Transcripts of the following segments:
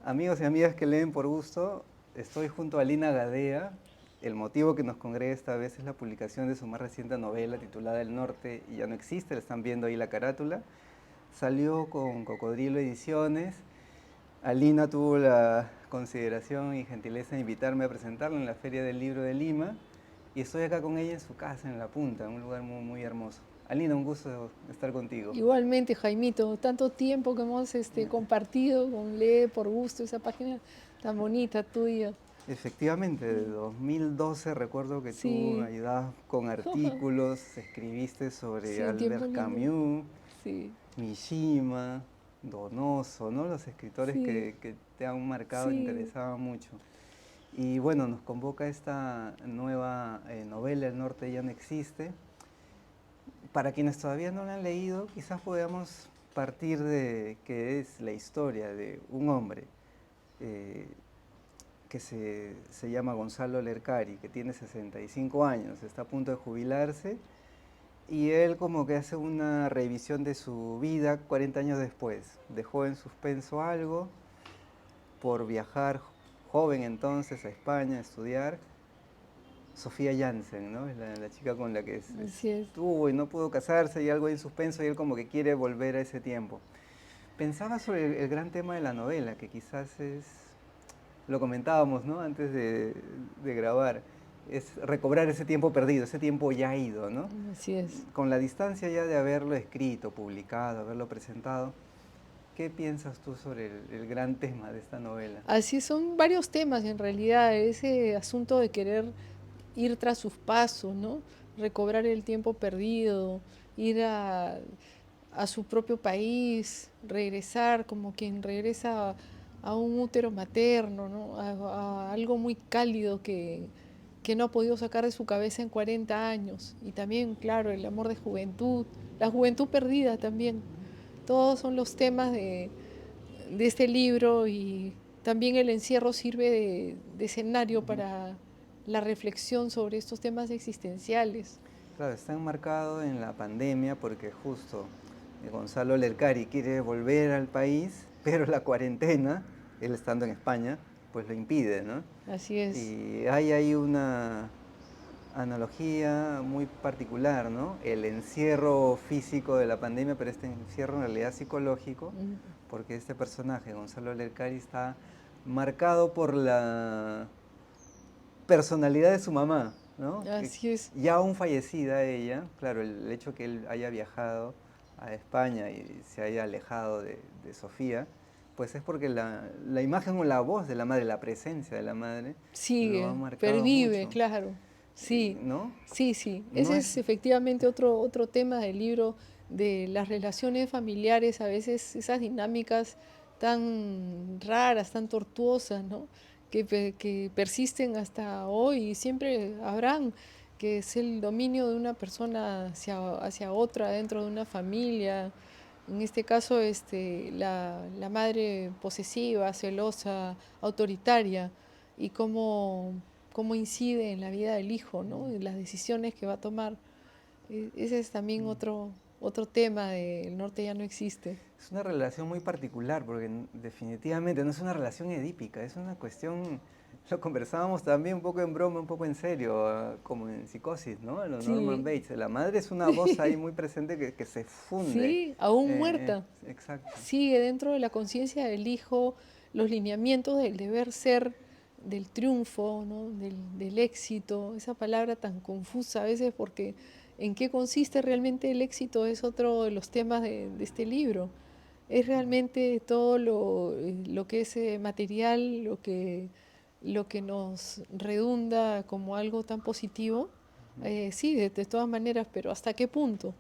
Amigos y amigas que leen por gusto, estoy junto a Lina Gadea. El motivo que nos congrega esta vez es la publicación de su más reciente novela titulada El Norte y ya no existe, le están viendo ahí la carátula. Salió con Cocodrilo Ediciones. Alina tuvo la consideración y gentileza de invitarme a presentarla en la Feria del Libro de Lima y estoy acá con ella en su casa, en La Punta, en un lugar muy, muy hermoso. Alina, un gusto estar contigo. Igualmente, Jaimito, tanto tiempo que hemos compartido con Lee por gusto, esa página tan bonita tuya. Efectivamente, de 2012 recuerdo que tú me Sí, ayudabas con artículos, escribiste sobre sí, en tiempo Albert libre. Camus, Sí, Mishima, Donoso, ¿no? Los escritores sí, que te han marcado, te sí. interesaban mucho. Y bueno, nos convoca esta nueva novela, El Norte ya no existe. Para quienes todavía no la han leído, quizás podamos partir de que es la historia de un hombre eh, que se llama Gonzalo Lercari, que tiene 65 años, está a punto de jubilarse, y él como que hace una revisión de su vida 40 años después. Dejó en suspenso algo por viajar joven entonces a España a estudiar. Sofía Jansen, ¿no? Es la chica con la que Así es. estuvo y no pudo casarse y algo en suspenso y él como que quiere volver a ese tiempo. Pensaba sobre el gran tema de la novela, que quizás es, lo comentábamos, ¿no? Antes de grabar, es recobrar ese tiempo perdido, ese tiempo ya ido, ¿no? Así es. Con la distancia ya de haberlo escrito, publicado, haberlo presentado, ¿qué piensas tú sobre el gran tema de esta novela? Así son varios temas en realidad, ese asunto de querer ir tras sus pasos, ¿no? Recobrar el tiempo perdido, ir a su propio país, regresar como quien regresa a un útero materno, ¿no? A algo muy cálido que no ha podido sacar de su cabeza en 40 años. Y también, claro, el amor de juventud, la juventud perdida también. Todos son los temas de este libro y también el encierro sirve de escenario para la reflexión sobre estos temas existenciales. Claro, está enmarcado en la pandemia porque justo Gonzalo Lercari quiere volver al país, pero la cuarentena, él estando en España, pues lo impide, ¿no? Así es. Y hay ahí una analogía muy particular, ¿no? El encierro físico de la pandemia, pero este encierro en realidad psicológico, porque este personaje, Gonzalo Lercari, está marcado por la personalidad de su mamá, ¿no? Que Así es. ya aún fallecida ella, claro, el hecho que él haya viajado a España y se haya alejado de Sofía, pues es porque la imagen o la voz de la madre, la presencia de la madre, lo ha Sigue, marcado pervive, mucho, claro. Sí, ¿no? sí, sí. No Ese es, es efectivamente otro tema del libro, de las relaciones familiares, a veces esas dinámicas tan raras, tan tortuosas, ¿no? Que persisten hasta hoy y siempre habrán, que es el dominio de una persona hacia otra dentro de una familia. En este caso, la madre posesiva, celosa, autoritaria, y cómo incide en la vida del hijo, ¿no? En las decisiones que va a tomar. Ese es también otro tema de El Norte ya no existe. es una relación muy particular, porque definitivamente no es una relación edípica, es una cuestión, lo conversábamos también un poco en broma, un poco en serio, como en Psicosis, ¿no? Los Norman Sí, Bates. La madre es una voz ahí muy presente que se funde. sí, aún muerta. Exacto. Sigue dentro de la conciencia del hijo los lineamientos del deber ser, del triunfo, ¿no? Del éxito, esa palabra tan confusa a veces porque en qué consiste realmente el éxito es otro de los temas de este libro. Es realmente todo lo que es material, lo que nos redunda como algo tan positivo. Sí, de todas maneras, pero ¿hasta qué punto?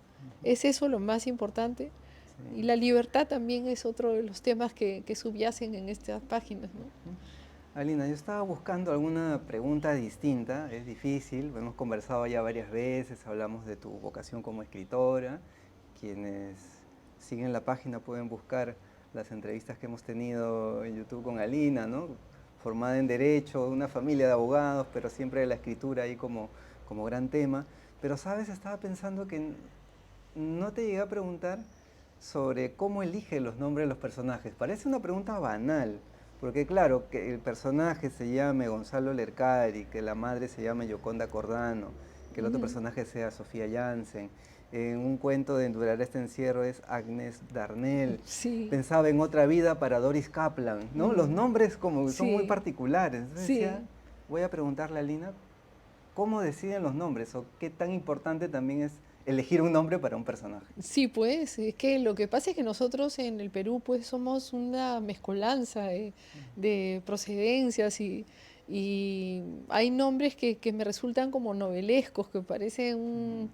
¿Es eso lo más importante? Y Sí. la libertad también es otro de los temas que subyacen en estas páginas, ¿no? Alina, yo estaba buscando alguna pregunta distinta, es difícil, hemos conversado ya varias veces, hablamos de tu vocación como escritora, quienes siguen la página pueden buscar las entrevistas que hemos tenido en YouTube con Alina, ¿no? Formada en Derecho, una familia de abogados, pero siempre la escritura ahí como gran tema. Pero, ¿sabes? Estaba pensando que no te llegué a preguntar sobre cómo elige los nombres de los personajes. Parece una pregunta banal, Porque claro, que el personaje se llame Gonzalo Lercari, que la madre se llame Yoconda Cordano, que el otro Ujú. personaje sea Sofía Jansen. En un cuento de Durará este encierro es Agnes Darnell. Sí, Pensaba en otra vida para Doris Kaplan, ¿no? Los mm, nombres como son muy sí, particulares. Entonces decía, sí. voy a preguntarle a Lina, ¿cómo deciden los nombres? ¿O qué tan importante también es elegir un nombre para un personaje? Sí, pues, es que lo que pasa es que nosotros en el Perú pues somos una mezcolanza de procedencias y hay nombres que me resultan como novelescos, que parecen un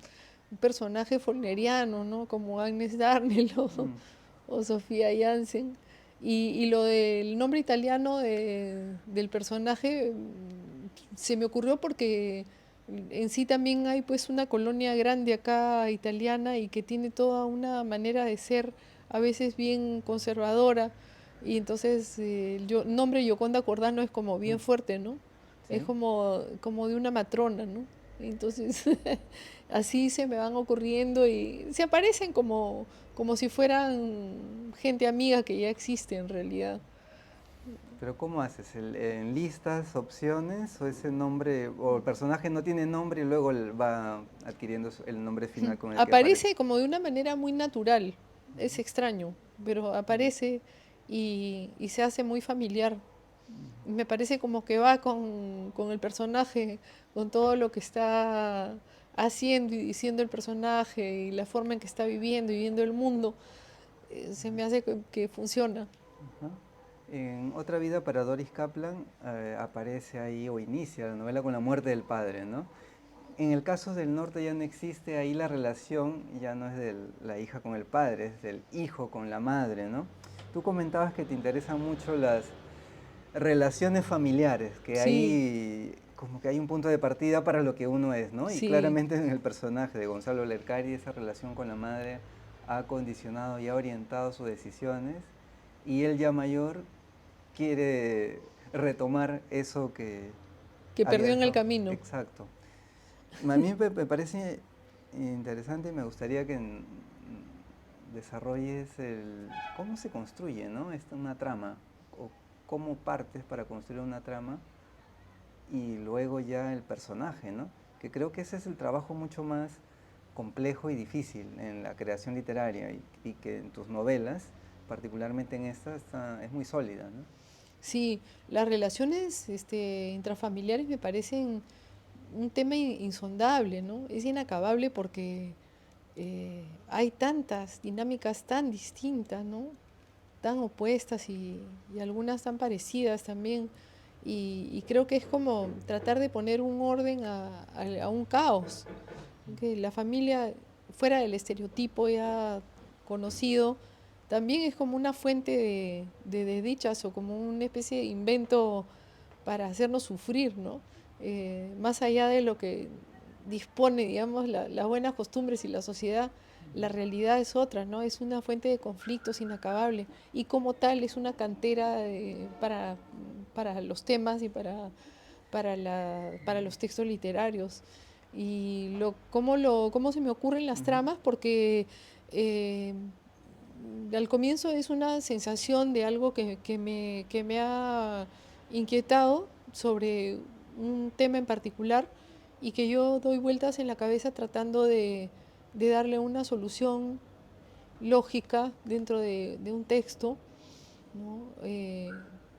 personaje folleriano, ¿no? Como Agnes Darnell Mm, o Sofía Jansen. Y lo del nombre italiano del personaje se me ocurrió porque en sí también hay pues una colonia grande acá italiana y que tiene toda una manera de ser a veces bien conservadora y entonces el nombre Yoconda Cordano es como bien mm, fuerte, ¿no? Es ¿sí? como de una matrona, ¿no? Entonces así se me van ocurriendo y se aparecen como si fueran gente amiga que ya existe en realidad. Pero ¿cómo haces? ¿En listas, opciones o ese nombre, o el personaje no tiene nombre y luego va adquiriendo el nombre final con el que aparece? Aparece como de una manera muy natural, es extraño, pero aparece y se hace muy familiar. Me parece como que va con el personaje, con todo lo que está haciendo y diciendo el personaje y la forma en que está viviendo y viviendo el mundo, se me hace que funciona. Ajá. En Otra vida para Doris Kaplan aparece ahí o inicia la novela con la muerte del padre, ¿no? En el caso del norte ya no existe, ahí la relación ya no es de la hija con el padre, es del hijo con la madre, ¿no? Tú comentabas que te interesan mucho las relaciones familiares, que Sí, ahí como que hay un punto de partida para lo que uno es, ¿no? Y sí. claramente en el personaje de Gonzalo Lercari esa relación con la madre ha condicionado y ha orientado sus decisiones y él ya mayor quiere retomar eso que Que había perdió en el dejado. camino. Exacto. A mí me parece interesante y me gustaría que desarrolles cómo se construye, ¿no? Una trama, o cómo partes para construir una trama y luego ya el personaje, ¿no? Que creo que ese es el trabajo mucho más complejo y difícil en la creación literaria y que en tus novelas, particularmente en esta, es muy sólida, ¿no? Sí, las relaciones intrafamiliares me parecen un tema insondable, ¿no? Es inacabable porque hay tantas dinámicas tan distintas, ¿no? Tan opuestas y algunas tan parecidas también. Y creo que es como tratar de poner un orden a un caos. Que la familia, fuera del estereotipo ya conocido, también es como una fuente de desdichas o como una especie de invento para hacernos sufrir, ¿no? Más allá de lo que dispone, digamos, las buenas costumbres y la sociedad, la realidad es otra, ¿no? Es una fuente de conflictos inacabable y como tal es una cantera para los temas y para los textos literarios. Y cómo se me ocurren las Ujú. tramas, porque eh, al comienzo es una sensación de algo que me ha inquietado sobre un tema en particular y que yo doy vueltas en la cabeza tratando de darle una solución lógica dentro de un texto, ¿no?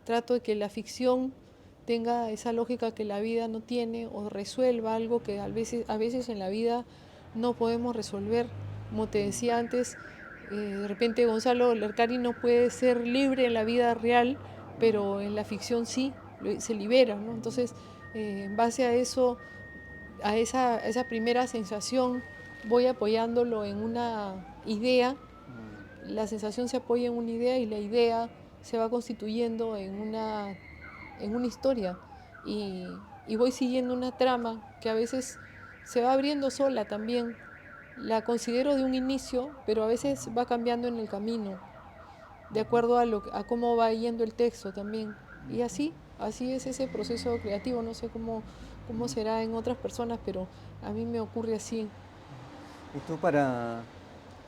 Trato de que la ficción tenga esa lógica que la vida no tiene o resuelva algo que a veces en la vida no podemos resolver. Como te decía antes, de repente Gonzalo Lercari no puede ser libre en la vida real, pero en la ficción sí, se libera, ¿no? Entonces, en base a eso, a esa primera sensación, voy apoyándolo en una idea, la sensación se apoya en una idea y la idea se va constituyendo en una historia y voy siguiendo una trama que a veces se va abriendo sola también. La considero de un inicio, pero a veces va cambiando en el camino, de acuerdo a cómo va yendo el texto también. Y así es ese proceso creativo. No sé cómo será en otras personas, pero a mí me ocurre así. ¿Y tú para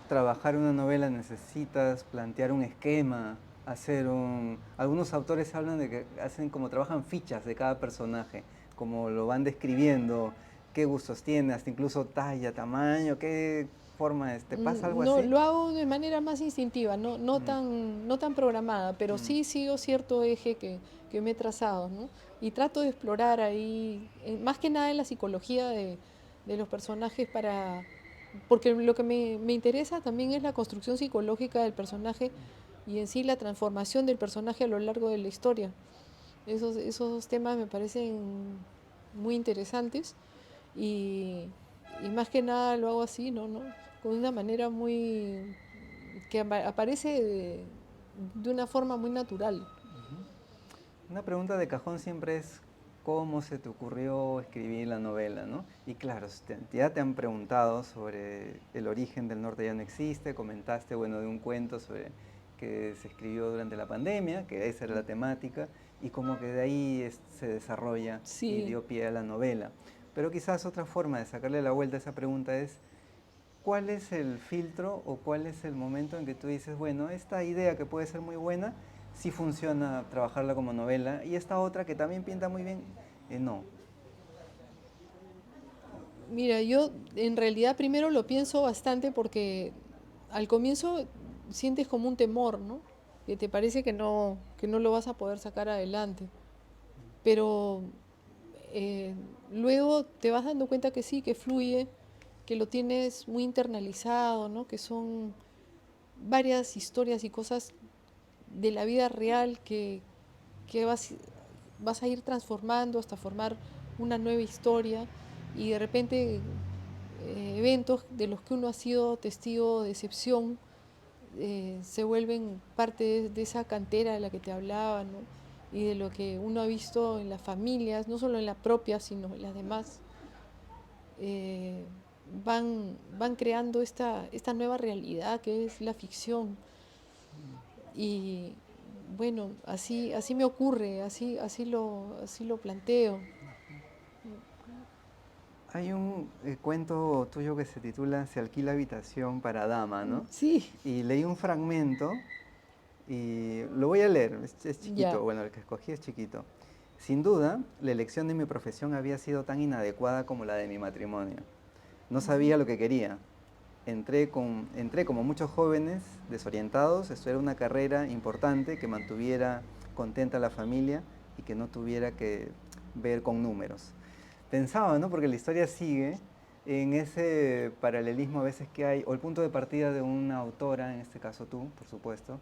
trabajar una novela necesitas plantear un esquema? hacer un... Algunos autores hablan de que hacen como trabajan fichas de cada personaje, como lo van describiendo, qué gustos tiene, hasta incluso talla, tamaño, qué forma es. ¿Te pasa algo No, así? lo hago de manera más instintiva, Mm, no tan programada, pero mm, sí sigo cierto eje que me he trazado, ¿no? Y trato de explorar ahí, más que nada en la psicología de los personajes porque lo que me interesa también es la construcción psicológica del personaje y en sí la transformación del personaje a lo largo de la historia. Esos temas me parecen muy interesantes y, y más que nada lo hago así, ¿no? Con una manera muy... que aparece de una forma muy natural. ujú. Una pregunta de cajón siempre es cómo se te ocurrió escribir la novela, ¿no? Y claro, ya te han preguntado sobre el origen del norte ya no existe, comentaste, bueno, de un cuento sobre que se escribió durante la pandemia, que esa era la temática, y como que de ahí se desarrolla y Sí, dio pie a la novela. Pero quizás otra forma de sacarle la vuelta a esa pregunta es, ¿cuál es el filtro o cuál es el momento en que tú dices, bueno, esta idea que puede ser muy buena, sí funciona trabajarla como novela, y esta otra que también pinta muy bien, no? mira, yo en realidad primero lo pienso bastante porque al comienzo sientes como un temor, ¿no? Que te parece que no lo vas a poder sacar adelante. Pero eh, luego te vas dando cuenta que sí, que fluye, que lo tienes muy internalizado, ¿no? Que son varias historias y cosas de la vida real que vas a ir transformando hasta formar una nueva historia y de repente eventos de los que uno ha sido testigo de excepción se vuelven parte de esa cantera de la que te hablaba, ¿no? Y de lo que uno ha visto en las familias, no solo en la propia, sino en las demás, eh, van creando esta nueva realidad que es la ficción. Y bueno, así me ocurre, así lo planteo. Hay un cuento tuyo que se titula Se alquila habitación para dama, ¿no? Sí, Y leí un fragmento y lo voy a leer, es chiquito, ya. bueno, el que escogí es chiquito. Sin duda, la elección de mi profesión había sido tan inadecuada como la de mi matrimonio. No sabía lo que quería. Entré como muchos jóvenes desorientados, esto era una carrera importante que mantuviera contenta a la familia y que no tuviera que ver con números. Pensaba, ¿no? Porque la historia sigue en ese paralelismo a veces que hay, o el punto de partida de una autora, en este caso tú, por supuesto,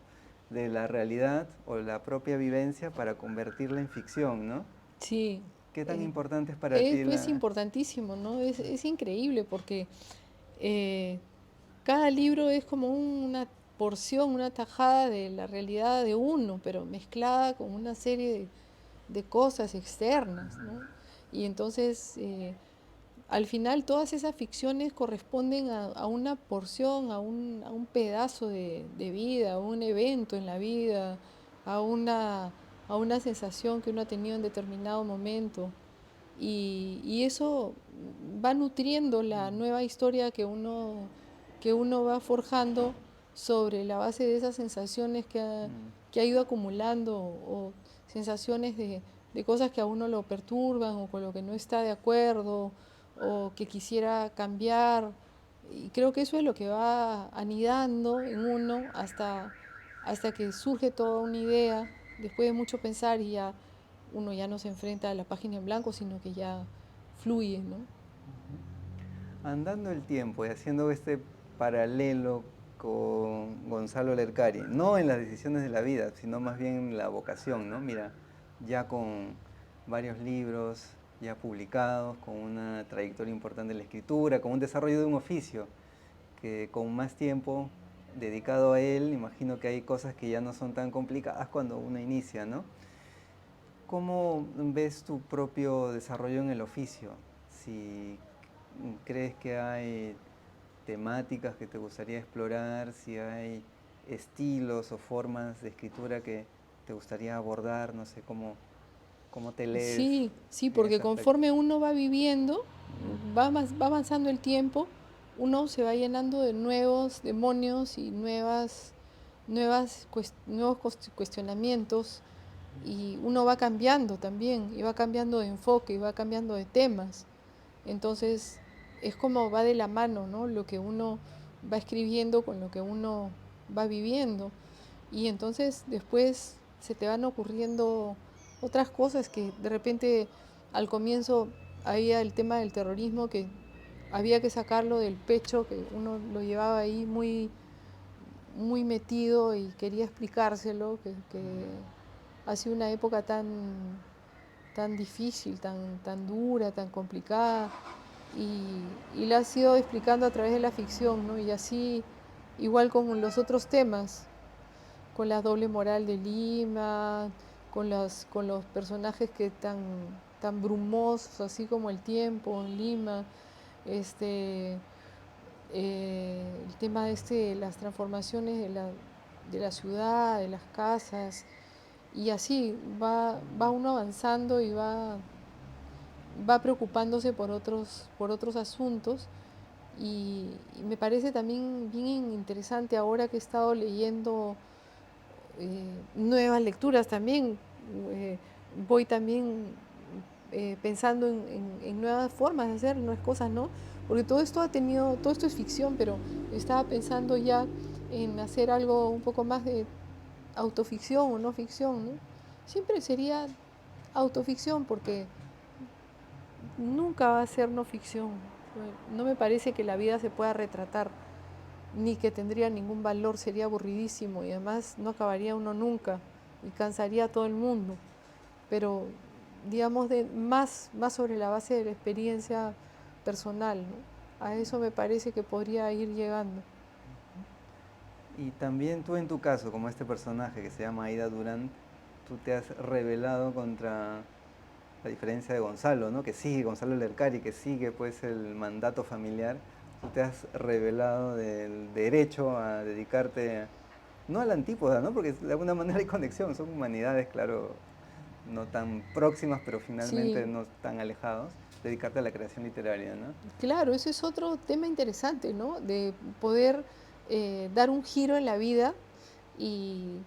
de la realidad o la propia vivencia para convertirla en ficción, ¿no? Sí, ¿Qué tan eh, importante es para ti pues la... importantísimo, ¿no? Es increíble porque eh, cada libro es como una porción, una tajada de la realidad de uno, pero mezclada con una serie de cosas externas, ¿no? Y entonces, al final, todas esas ficciones corresponden a una porción, a un pedazo de vida, a un evento en la vida, a a una sensación que uno ha tenido en determinado momento. Y eso va nutriendo la nueva historia que uno va forjando sobre la base de esas sensaciones Mm, que ha ido acumulando o sensaciones de cosas que a uno lo perturban o con lo que no está de acuerdo o que quisiera cambiar. Y creo que eso es lo que va anidando en uno hasta que surge toda una idea, después de mucho pensar y ya uno ya no se enfrenta a la página en blanco, sino que ya fluye, ¿no? andando el tiempo y haciendo este paralelo con Gonzalo Lercari, no en las decisiones de la vida, sino más bien en la vocación, ¿no? Mira, ya con varios libros ya publicados, con una trayectoria importante en la escritura, con un desarrollo de un oficio, que con más tiempo dedicado a él, imagino que hay cosas que ya no son tan complicadas cuando uno inicia, ¿no? ¿Cómo ves tu propio desarrollo en el oficio? Si crees que hay temáticas que te gustaría explorar, si hay estilos o formas de escritura que te gustaría abordar, no sé cómo te lees Sí, sí, en porque ese aspecto. conforme uno va viviendo, va avanzando el tiempo, uno se va llenando de nuevos demonios y nuevas nuevos cuestionamientos y uno va cambiando también, y va cambiando de enfoque, y va cambiando de temas. Entonces es como va de la mano, ¿no? Lo que uno va escribiendo con lo que uno va viviendo. Y entonces después se te van ocurriendo otras cosas que de repente al comienzo había el tema del terrorismo que había que sacarlo del pecho, que uno lo llevaba ahí muy metido y quería explicárselo, que ha sido una época tan difícil, tan dura, tan complicada, y la has ido explicando a través de la ficción, ¿no? Y así, igual con los otros temas, con la doble moral de Lima, con los personajes que tan brumosos, así como el tiempo en Lima, este, el tema de las transformaciones de la ciudad, de las casas, y así va uno avanzando y va preocupándose por otros asuntos. Y me parece también bien interesante ahora que he estado leyendo nuevas lecturas también. eh, Voy también pensando en nuevas formas de hacer nuevas cosas, ¿no? Porque todo esto es ficción, pero estaba pensando ya en hacer algo un poco más de autoficción o no ficción, ¿no? Siempre sería autoficción porque nunca va a ser no ficción. No me parece que la vida se pueda retratar, ni que tendría ningún valor, sería aburridísimo y además no acabaría uno nunca y cansaría a todo el mundo. Pero digamos más sobre la base de la experiencia personal, ¿no? A eso me parece que podría ir llegando. Y también tú en tu caso, como este personaje que se llama Aida Durán, tú te has rebelado contra la diferencia de Gonzalo, ¿no? Que sigue, Gonzalo Lercari, que sigue pues el mandato familiar. Tú te has rebelado del derecho a dedicarte, no a la antípoda, ¿no? Porque de alguna manera hay conexión, son humanidades, claro, no tan próximas, pero Sí, finalmente no tan alejados, dedicarte a la creación literaria, ¿no? claro, ese es otro tema interesante, ¿no? De poder dar un giro en la vida y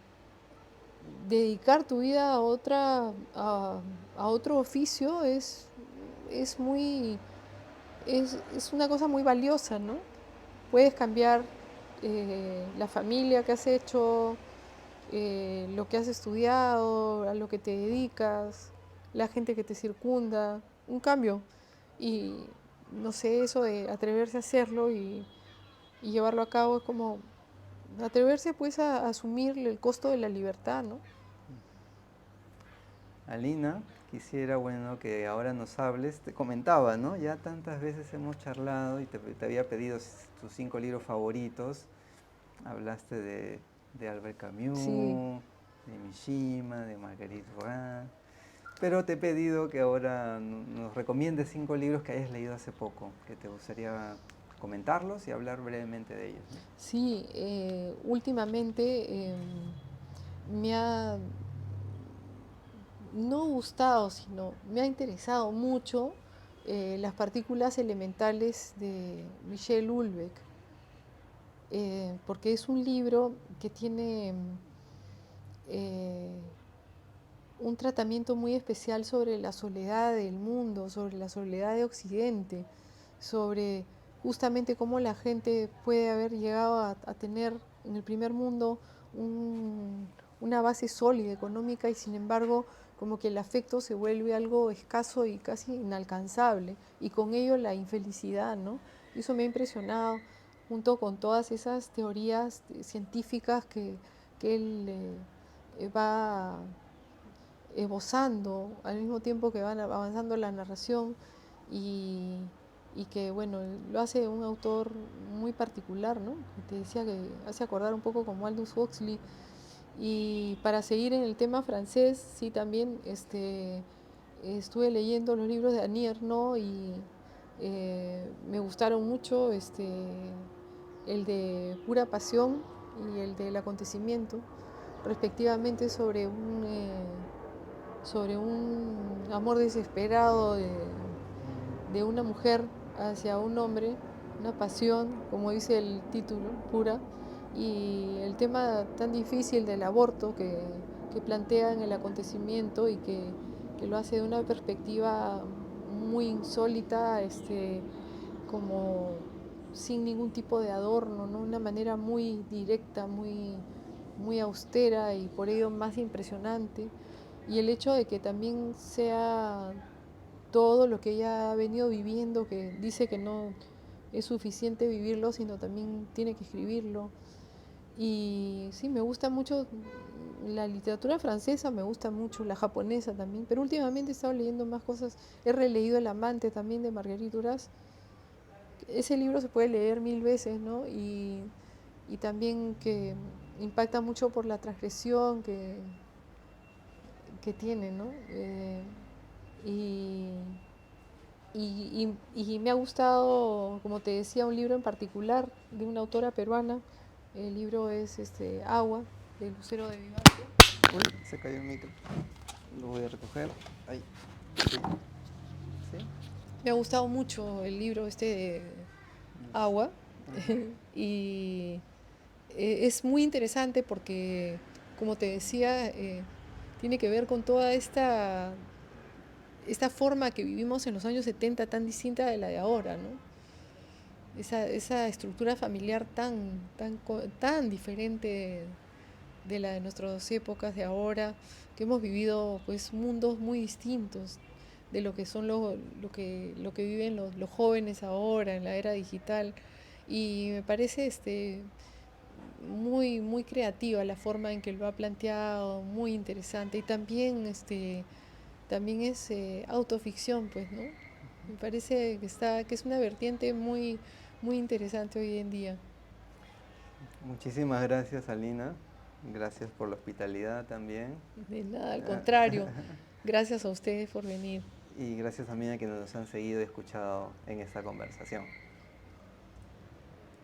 dedicar tu vida a otro oficio es muy, es una cosa muy valiosa, ¿no? Puedes cambiar la familia que has hecho, lo que has estudiado, a lo que te dedicas, la gente que te circunda, un cambio. Y no sé, eso de atreverse a hacerlo y llevarlo a cabo es como atreverse pues a asumir el costo de la libertad, ¿no? Alina, quisiera, bueno, que ahora nos hables, te comentaba, ¿no? Ya tantas veces hemos charlado y te había pedido tus 5 libros favoritos. Hablaste de Albert Sí, Camus, de Mishima, de Marguerite Duras, pero te he pedido que ahora nos recomiendes 5 libros que hayas leído hace poco, que te gustaría comentarlos y hablar brevemente de ellos, ¿no? sí, últimamente me ha no gustado, sino me ha interesado mucho las partículas elementales de Michel Houellebecq, porque es un libro que tiene eh, un tratamiento muy especial sobre la soledad del mundo, sobre la soledad de Occidente, sobre justamente cómo la gente puede haber llegado a tener en el primer mundo una base sólida económica y sin embargo como que el afecto se vuelve algo escaso y casi inalcanzable y con ello la infelicidad, ¿no? Y eso me ha impresionado junto con todas esas teorías científicas que él va esbozando al mismo tiempo que van avanzando la narración y, y que bueno, lo hace un autor muy particular, ¿no? Te decía que hace acordar un poco como Aldous Huxley. Y para seguir en el tema francés, sí también estuve leyendo los libros de Annie Ernaux y me gustaron mucho el de Pura Pasión y el del acontecimiento, respectivamente sobre un amor desesperado de una mujer hacia un hombre, una pasión, como dice el título, pura, y el tema tan difícil del aborto que plantea en el acontecimiento y que lo hace de una perspectiva muy insólita, como sin ningún tipo de adorno, ¿no? Una manera muy directa, muy austera y por ello más impresionante. Y el hecho de que también sea todo lo que ella ha venido viviendo, que dice que no es suficiente vivirlo, sino también tiene que escribirlo. Y sí, me gusta mucho la literatura francesa, me gusta mucho la japonesa también, pero últimamente he estado leyendo más cosas. He releído El amante también de Marguerite Duras. Ese libro se puede leer 1000 veces, ¿no? Y también que impacta mucho por la transgresión que tiene, ¿no? Y, y me ha gustado, como te decía, un libro en particular de una autora peruana. El libro es Agua, de Lucero de Vivanco. Uy, se cayó el micro. Lo voy a recoger. Ahí. Sí. ¿Sí? Me ha gustado mucho el libro de Agua y es muy interesante porque, como te decía, tiene que ver con toda esta forma que vivimos en los años 70 tan distinta de la de ahora, ¿no? Esa estructura familiar tan diferente de la de nuestras épocas de ahora, que hemos vivido pues mundos muy distintos de lo que son lo que viven los jóvenes ahora en la era digital. Y me parece muy creativa la forma en que lo ha planteado, muy interesante. Y también también es autoficción, pues, ¿no? Me parece que es una vertiente muy interesante hoy en día. Muchísimas gracias, Alina. Gracias por la hospitalidad también. De nada, al contrario. Gracias a ustedes por venir. Y gracias también a quienes nos han seguido y escuchado en esta conversación.